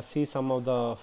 see some of the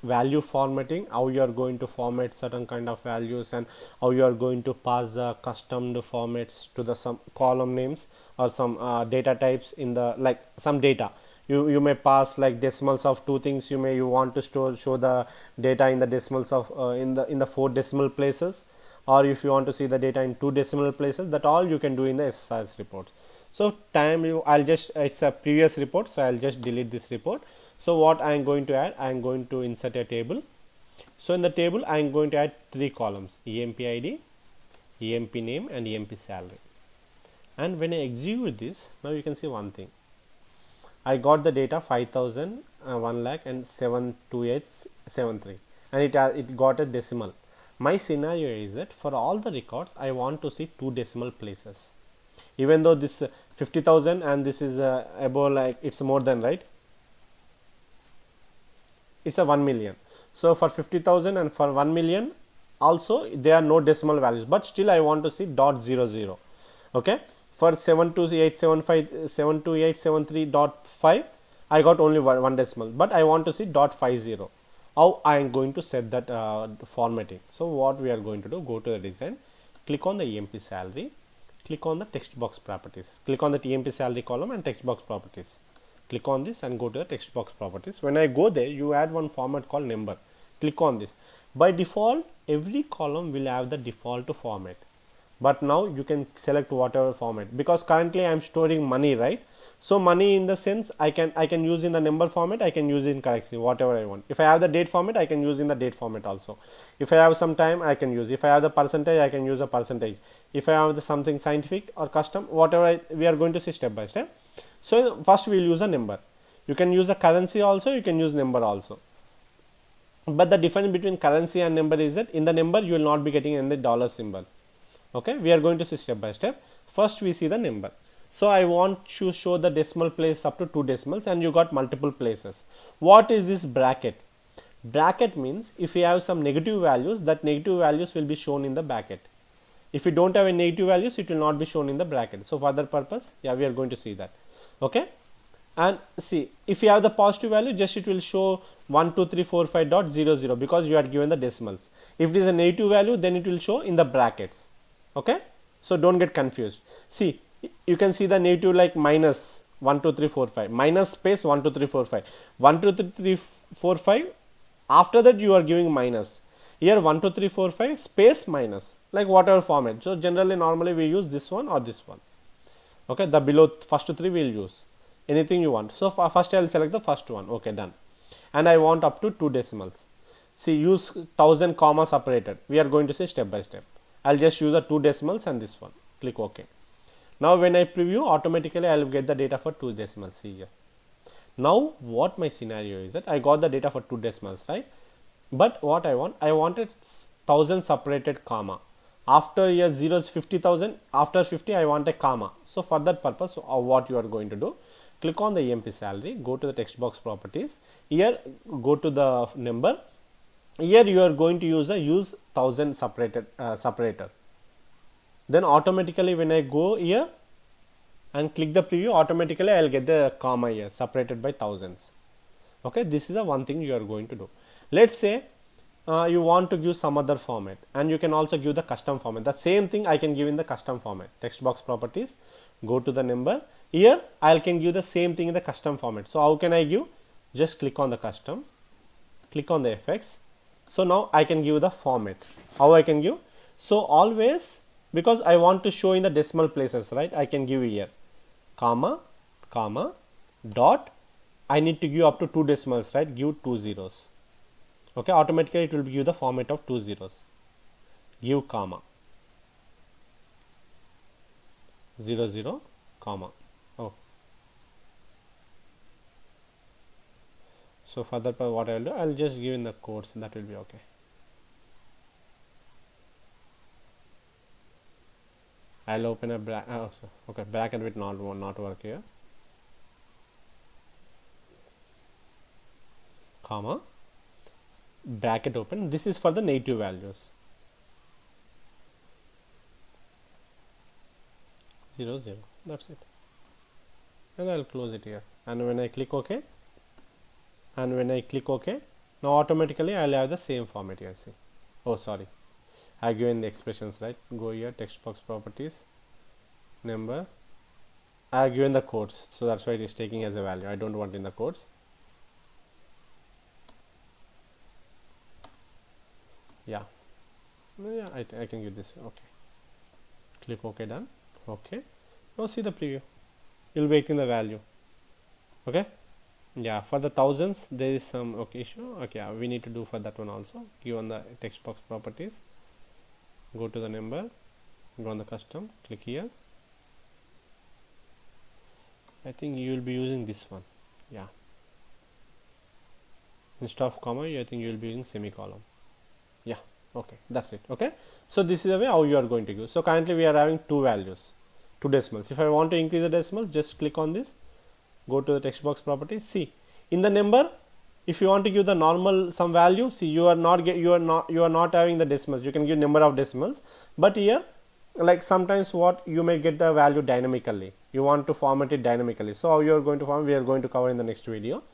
value formatting, how you are going to format certain kind of values and how you are going to pass the custom formats to the some column names or some data types in the like some data. You may pass like decimals of two things. You want to show the data in the decimals of in the 4 decimal places, or if you want to see the data in 2 decimal places, that all you can do in the SSRS reports. So I'll just, it's a previous report, so I'll just delete this report. So what I am going to add, I am going to insert a table. So in the table I am going to add 3 columns: EMP ID, EMP name and EMP salary. And when I execute this, now you can see one thing. I got the data 5000, 1 lakh and 72873, and it got a decimal. My scenario is that for all the records I want to see 2 decimal places, even though this 50,000 and this is above, like it's more than, right, it's a 1 million. So for 50,000 and for 1 million also there are no decimal values, but still I want to see .00. okay, for 72873.5 I got only one decimal, but I want to see .50. How I am going to set that formatting? So what we are going to do, go to the design, click on the EMP salary, click on the text box properties, click on the EMP salary column and text box properties, click on this and go to the text box properties. When I go there, you add one format called number, click on this. By default every column will have the default format, but now you can select whatever format, because currently I am storing money, right? So money in the sense I can use in the number format, I can use in currency, whatever I want. If I have the date format, I can use in the date format also. If I have some time, I can use. If I have the percentage, I can use a percentage. If I have the something scientific or custom, whatever we are going to see step by step. So first we will use a number. You can use a currency also, you can use number also. But the difference between currency and number is that in the number you will not be getting any dollar symbol. Okay, we are going to see step by step. First we see the number. So I want to show the decimal place up to 2 decimals, and you got multiple places. What is this bracket? Bracket means if you have some negative values, that negative values will be shown in the bracket. If you don't have any negative values, it will not be shown in the bracket. So for that purpose, yeah, we are going to see that. Okay, and see, if you have the positive value, just it will show 12345.00 because you are given the decimals. If it is a negative value, then it will show in the brackets. Okay, so don't get confused. See, you can see the negative like minus 12345, minus space 12345, 12345. After that you are giving minus. Here 12345 space minus, like whatever format. So generally normally we use this one or this one. Okay, the below first 3 we will use anything you want. So first I will select the first one. Okay, done. And I want up to 2 decimals. See, use 1000 comma separated. We are going to say step by step. I'll just use the 2 decimals and this one. Click OK. Now when I preview, automatically I will get the data for 2 decimals. See here. Now what my scenario is that I got the data for 2 decimals, right? But what I wanted 1000 separated comma. After here 0 is 50,000. After 50 I want a comma. So for that purpose, what you are going to do, click on the EMP salary, go to the text box properties. Here go to the number. Here you are going to use a use 1000 separator. Then automatically when I go here and click the preview, automatically I will get the comma here separated by thousands. Okay, this is the one thing you are going to do. Let's say you want to give some other format, and you can also give the custom format. The same thing I can give in the custom format. Text box properties, go to the number. Here I can give the same thing in the custom format. So how can I give? Just click on the custom, click on the effects. So now I can give the format. How I can give? So always, because I want to show in the decimal places, right, I can give here comma, comma, dot. I need to give up to 2 decimals, right? Give 2 zeros. Okay, automatically it will give the format of 2 zeros. Give comma 0 0 comma. Oh, so further what I will do, I will just give in the quotes. That will be okay. I'll open a bracket with not work here. Comma, bracket open. This is for the negative values. 0 0. That's it. And I'll close it here. And when I click OK, and when I click OK, now automatically I'll have the same format here. See, oh sorry, I given the expressions, right? Go here, text box properties, number, I have given the codes, so that's why it is taking as a value. I don't want in the codes. Yeah, yeah, I can give this. Okay, click OK, done. Okay, now see the preview. You'll be getting the value. Okay, yeah, for the thousands there is some issue. Okay, yeah, we need to do for that one also. Given the text box properties, go to the number, go on the custom, click here. I think you will be using this one. Yeah, instead of comma, I think you will be using semicolon. Yeah, okay, that's it. Okay, so this is the way how you are going to use. So currently we are having two values, two decimals. If I want to increase the decimal, just click on this, go to the text box properties. See, in the number, if you want to give the normal some value, see, you are not having the decimals. You can give number of decimals, but here, like sometimes what you may get the value dynamically. You want to format it dynamically. So how you are going to format, we are going to cover in the next video.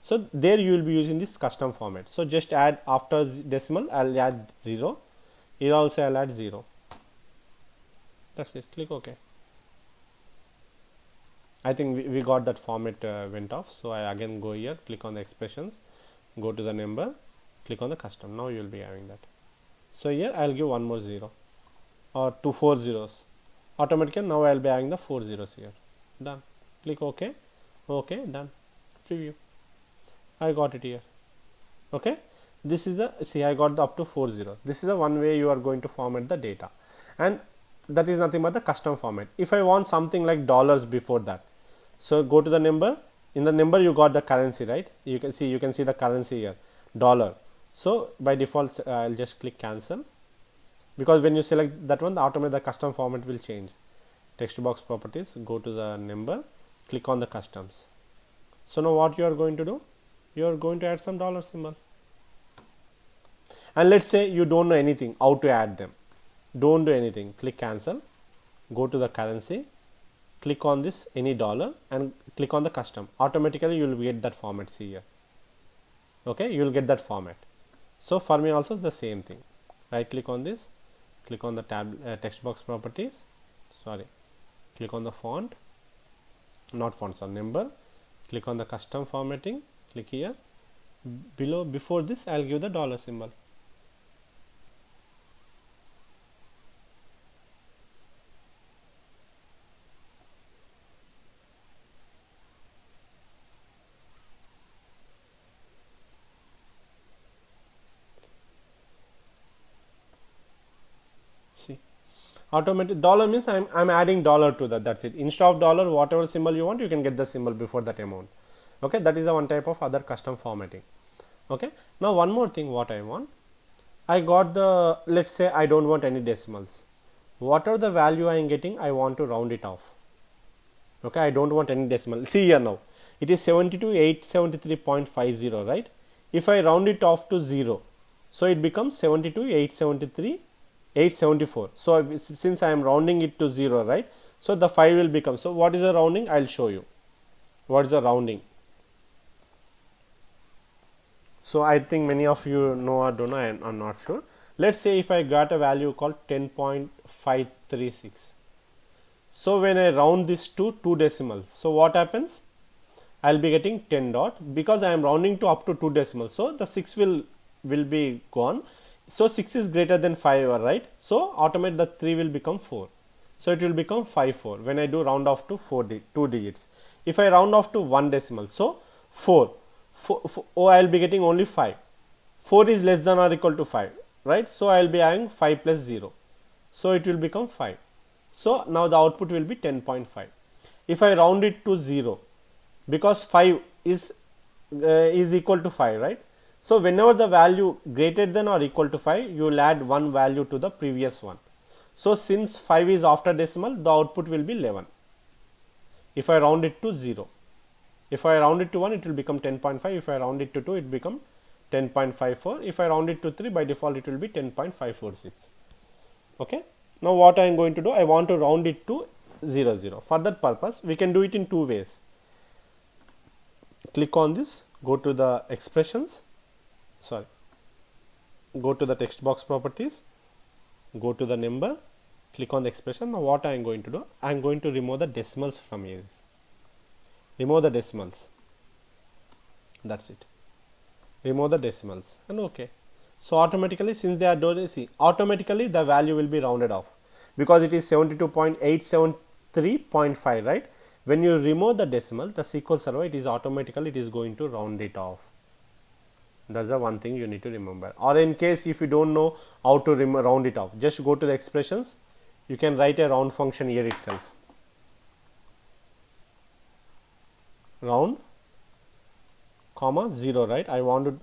So there you will be using this custom format. So just add after decimal, I'll add 0. Here also I'll add 0. That's it. Click OK. I think we got that format went off. So I again go here, click on the expressions, go to the number, click on the custom. Now you will be having that. So here I'll give one more 0 or 2 4 zeros. Automatically now I'll be having the 4 zeros here. Done. Click OK. OK, done. Preview. I got it here. Okay, this is the, see, I got the up to 4 zeros. This is the one way you are going to format the data, and that is nothing but the custom format. If I want something like dollars before that, so go to the number. In the number you got the currency, right? You can see the currency here, dollar. So by default I'll just click cancel, because when you select that one, the automatic the custom format will change. Text box properties, go to the number, click on the customs. So now what you are going to do, you are going to add some dollar symbol, and let's say you don't know anything how to add them. Don't do anything, click cancel, go to the currency, click on this any dollar and click on the custom. Automatically you will get that format. See here. Okay, you will get that format. So for me also the same thing. Right click on this, click on the tab text box properties, sorry, click on the font, not fonts, or number, click on the custom formatting, click here. Below, before this I'll give the dollar symbol. See, automatic dollar means I'm adding dollar to that. That's it. Instead of dollar, whatever symbol you want, you can get the symbol before that amount. Okay, that is the one type of other custom formatting. Okay, now one more thing what I want, I got the, let's say I don't want any decimals. Whatever the value I am getting, I want to round it off. Okay, I don't want any decimal. See here now, it is 72,873.50, right? If I round it off to 0, so it becomes 72,873,874. So since I am rounding it to 0, right? So the 5 will become, so what is the rounding? I'll show you. What is the rounding? So I think many of you know or don't know, I'm not sure. Let's say if I got a value called 10.536. So when I round this to 2 decimals, so what happens? I'll be getting 10 dot, because I am rounding to up to 2 decimals. So the 6 will be gone. So 6 is greater than 5, right? So automatically the 3 will become 4. So it will become 54 when I do round off to 2 digits. If I round off to 1 decimal, so 4, oh, I will be getting only 5. 4 is less than or equal to 5, right? So I will be having 5 plus 0. So it will become 5. So now the output will be 10.5. If I round it to 0, because 5 is equal to 5, right? So whenever the value greater than or equal to 5, you will add one value to the previous one. So since 5 is after decimal, the output will be 11. If I round it to 0, if I round it to 1, it will become 10.5. If I round it to 2, it become 10.54. If I round it to 3, by default it will be 10.546. Okay. Now what I am going to do, I want to round it to 0, 0. For that purpose, we can do it in two ways. Click on this, go to the expressions, sorry, go to the text box properties, go to the number, click on the expression. Now what I am going to do, I am going to remove the decimals from here, remove the decimals, that's it, remove the decimals and OK. So automatically, since they are doing, see, automatically the value will be rounded off because it is 72.873.5, right? When you remove the decimal, the SQL Server, it is automatically, it is going to round it off. That's the one thing you need to remember. Or in case if you don't know how to round it off, just go to the expressions. You can write a round function here itself. Round, comma 0, right? I want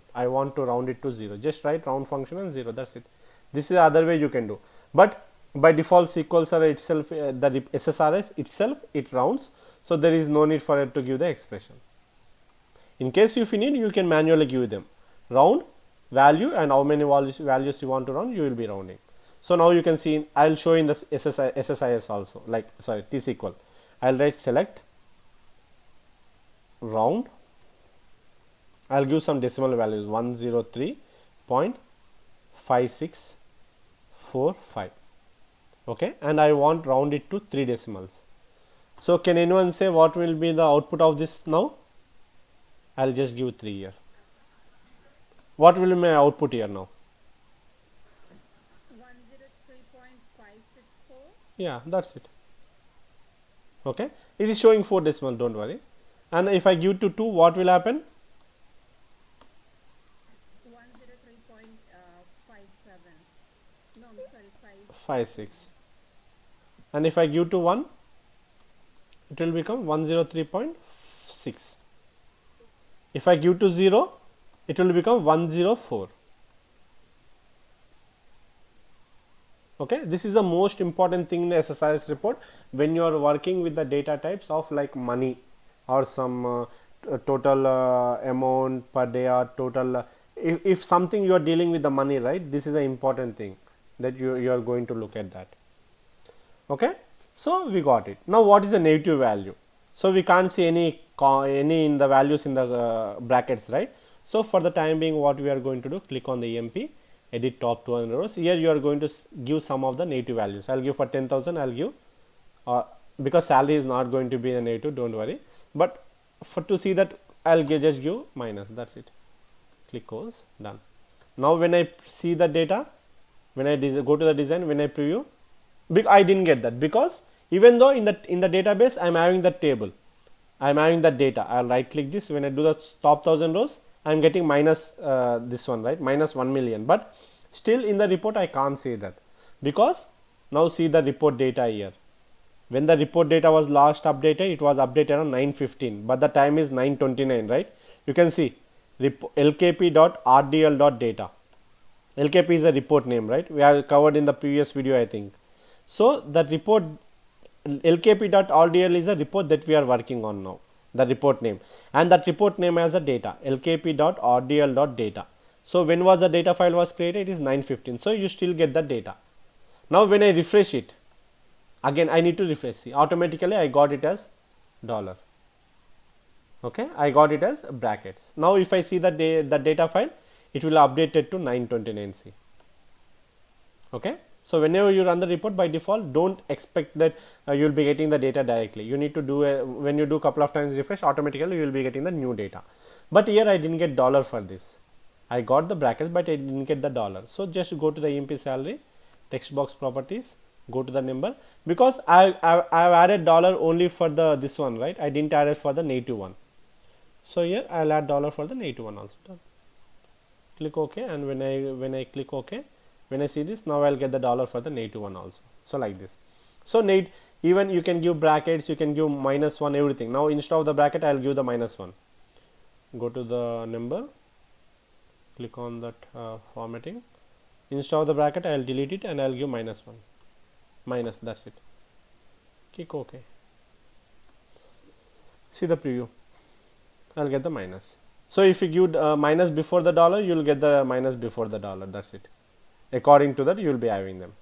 to round it to 0. Just write round function and 0. That's it. This is the other way you can do. But by default, SQL Server itself, the SSRS itself, it rounds. So there is no need for it to give the expression. In case if you need, you can manually give them round, value, and how many values you want to round, you will be rounding. So now you can see, I will show in the SSIS also, like, sorry, T-SQL. I will write select round. I will give some decimal values 103.5645. Okay, and I want round it to 3 decimals. So can anyone say what will be the output of this now? I will just give 3 here. What will be my output here now? 103.564. Yeah, that's it. Okay, it is showing 4 decimal, don't worry. And if I give to 2, what will happen? 103.57. No, I'm sorry, 56. And if I give to 1, it will become 103.6. If I give to 0, it will become 104. Okay, this is the most important thing in the SSRS report when you are working with the data types of like money or some total amount per day or total. If something you are dealing with the money, right? This is an important thing that you are going to look at that. Okay, so we got it. Now what is the negative value? So we can't see any in the values in the brackets, right? So for the time being, what we are going to do, click on the EMP, edit top 200 rows. Here you are going to give some of the negative values. I'll give for 10,000. I'll give because salary is not going to be a negative. Don't worry. But for to see that, I'll just give minus. That's it. Click close, done. Now when I see the data, when I go to the design, when I preview, I didn't get that because even though in the database I am having the table, I am having the data. I'll right click this. When I do the top 1000 rows, I am getting minus this one, right? Minus 1 million. But still in the report I can't say that because now see the report data here. When the report data was last updated, it was updated on 9:15, but the time is 9:29, right? You can see lkp.rdl.data. LKP is a report name, right? We have covered in the previous video, I think. So that report lkp.rdl is a report that we are working on now, the report name, and that report name has a data lkp.rdl.data. So when was the data file was created? It is 9:15. So you still get the data. Now when I refresh it, again I need to refresh. See, automatically I got it as dollar. Okay, I got it as brackets. Now if I see the data file, it will update it to 9:29. Okay, so whenever you run the report, by default don't expect that you will be getting the data directly. You need to do when you do couple of times refresh, automatically you will be getting the new data. But here I didn't get dollar for this. I got the brackets, but I didn't get the dollar. So just go to the EMP salary, text box properties, go to the number, because I've added dollar only for the this one, right? I didn't add it for the negative one. So here I'll add dollar for the negative one also. Done. Click OK, and when I click OK, when I see this, now I'll get the dollar for the negative one also. So like this. So even you can give brackets, you can give -1, everything. Now instead of the bracket, I'll give the -1. Go to the number, click on that formatting. Instead of the bracket, I'll delete it and I'll give -1. Minus, that's it. Click OK. See the preview. I'll get the minus. So if you give minus before the dollar, you will get the minus before the dollar. That's it. According to that, you will be having them.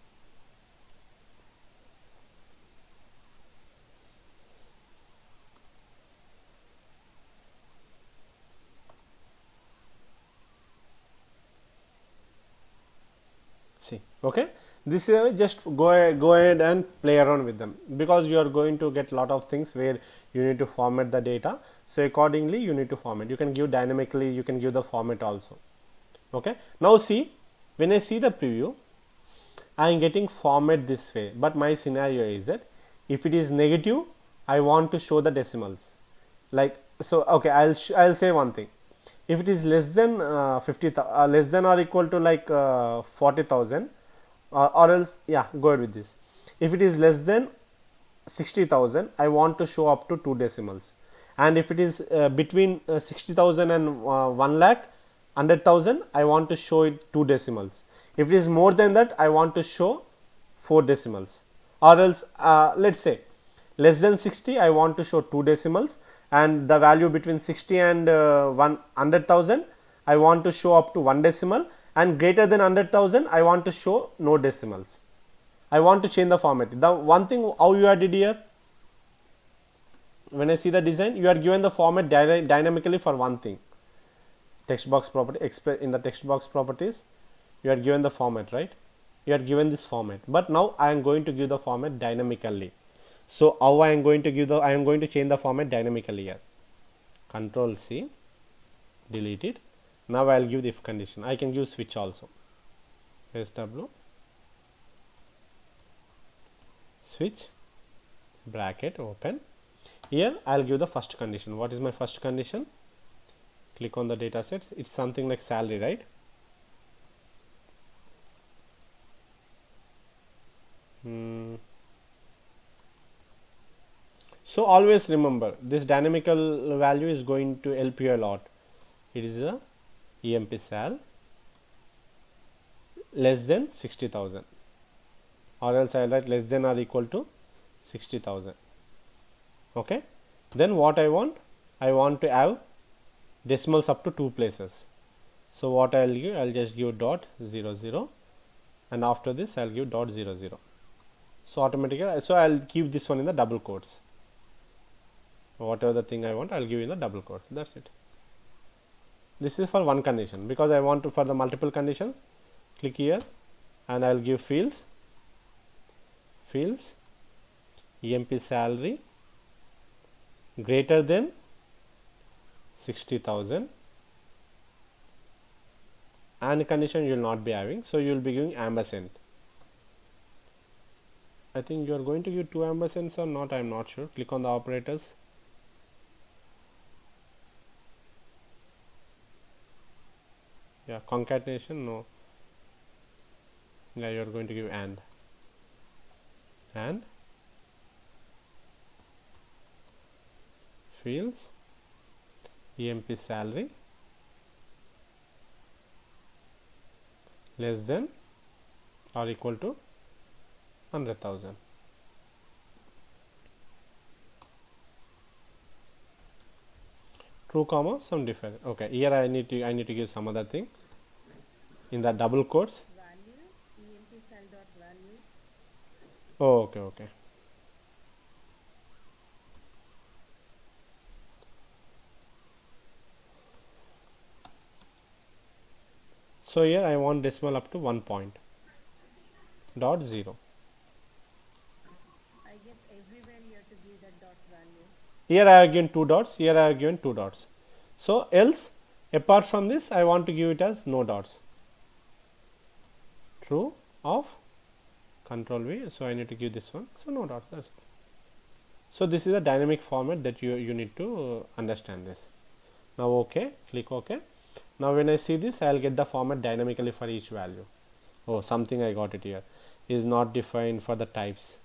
See, okay, this is just go ahead and play around with them, because you are going to get lot of things where you need to format the data. So accordingly you need to format. You can give dynamically, you can give the format also. Okay, now see, when I see the preview, I am getting format this way, but my scenario is that if it is negative, I want to show the decimals. Like so, okay, I'll say one thing. If it is less than 50, less than or equal to like 40,000, or else, yeah, go ahead with this. If it is less than 60,000, I want to show up to 2 decimals, and if it is between 60,000 and 1 lakh 100,000, I want to show it 2 decimals. If it is more than that, I want to show 4 decimals, or else let's say less than 60, I want to show 2 decimals, and the value between 60 and 100,000, I want to show up to 1 decimal, and greater than 100,000, I want to show no decimals. I want to change the format. The one thing how you are did here, when I see the design, you are given the format dynamically for one thing. Text box property, in the text box properties, you are given the format, right? You are given this format, but now I am going to give the format dynamically. So how I am going to give the, I am going to change the format dynamically here. Control C, delete it. Now I will give the if condition. I can give switch also. SW switch bracket open. Here I will give the first condition. What is my first condition? Click on the data sets. It's something like salary, right? So always remember, this dynamical value is going to help you a lot. It is a EMP sal less than 60,000, or else I write less than or equal to 60,000. Okay, then what I want to have decimals up to 2 places. So what I will give, I will just give dot 00, and after this I will give dot 00. So automatically, so I will keep this one in the double quotes. Whatever the thing I want, I will give in the double quotes. That's it. This is for one condition. Because I want to for the multiple condition, click here and I will give fields EMP salary greater than 60,000, and condition you will not be having, so you will be giving ampersand. I think you are going to give 2 ampersands or not, I am not sure. Click on the operators. Yeah, concatenation, no. Yeah, you are going to give and fields EMP salary less than or equal to 100,000. True comma some different. Okay, here I need to give some other thing in the double quotes. Values, EMP cell dot value. Oh, okay. So here I want decimal up to 1 point dot 0. I guess everywhere you have to give that dot value. Here I have given 2 dots, here I have given 2 dots. So else, apart from this, I want to give it as no dots. True of control V. So I need to give this one. So no dots. That's it. So this is a dynamic format that you need to understand this. Now OK, click OK. Now when I see this, I will get the format dynamically for each value. Oh, something I got it here. Is not defined for the types.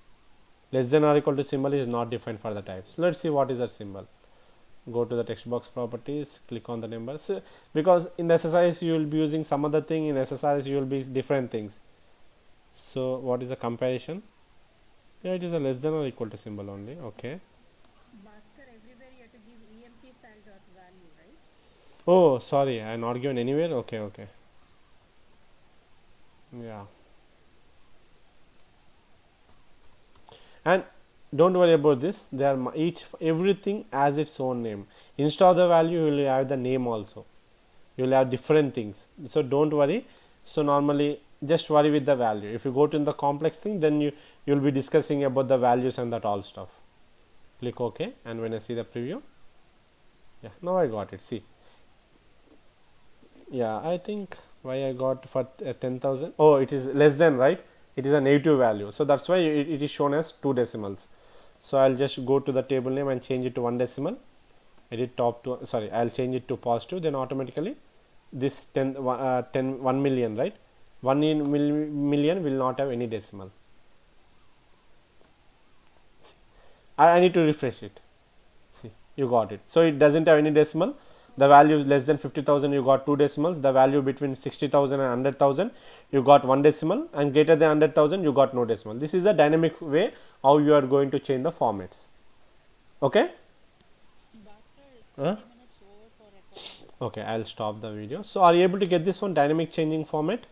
Less than or equal to symbol is not defined for the types. Let's see what is that symbol. Go to the text box properties, click on the numbers. So, because in the SSRS you will be using some other thing, in SSRS you will be different things. So what is the comparison? Yeah, it is a less than or equal to symbol only. Okay. Bhaskar, everywhere you have to give EMP cell dot value, right? Oh, sorry, I am not given anywhere. Okay. Yeah. And don't worry about this. They are everything has its own name. Instead of the value, you will have the name also. You will have different things. So don't worry. So normally just worry with the value. If you go to the complex thing, then you'll be discussing about the values and that all stuff. Click OK, and when I see the preview, yeah, now I got it. See, yeah, I think why I got for 10,000. Oh, it is less than, right? It is a negative value, so that's why it is shown as 2 decimals. So I'll just go to the table name and change it to 1 decimal. Edit top to, sorry, I'll change it to positive. Then automatically this 1 million, right? 1 in million will not have any decimal. I need to refresh it. See, you got it. So it doesn't have any decimal. The value is less than 50,000, you got 2 decimals. The value between 60,000 and 100,000, you got 1 decimal, and greater than 100,000, you got no decimal. This is the dynamic way how you are going to change the formats. Okay? Bhaskar, 20 minutes over for recording. Okay, I'll stop the video. So are you able to get this one, dynamic changing format?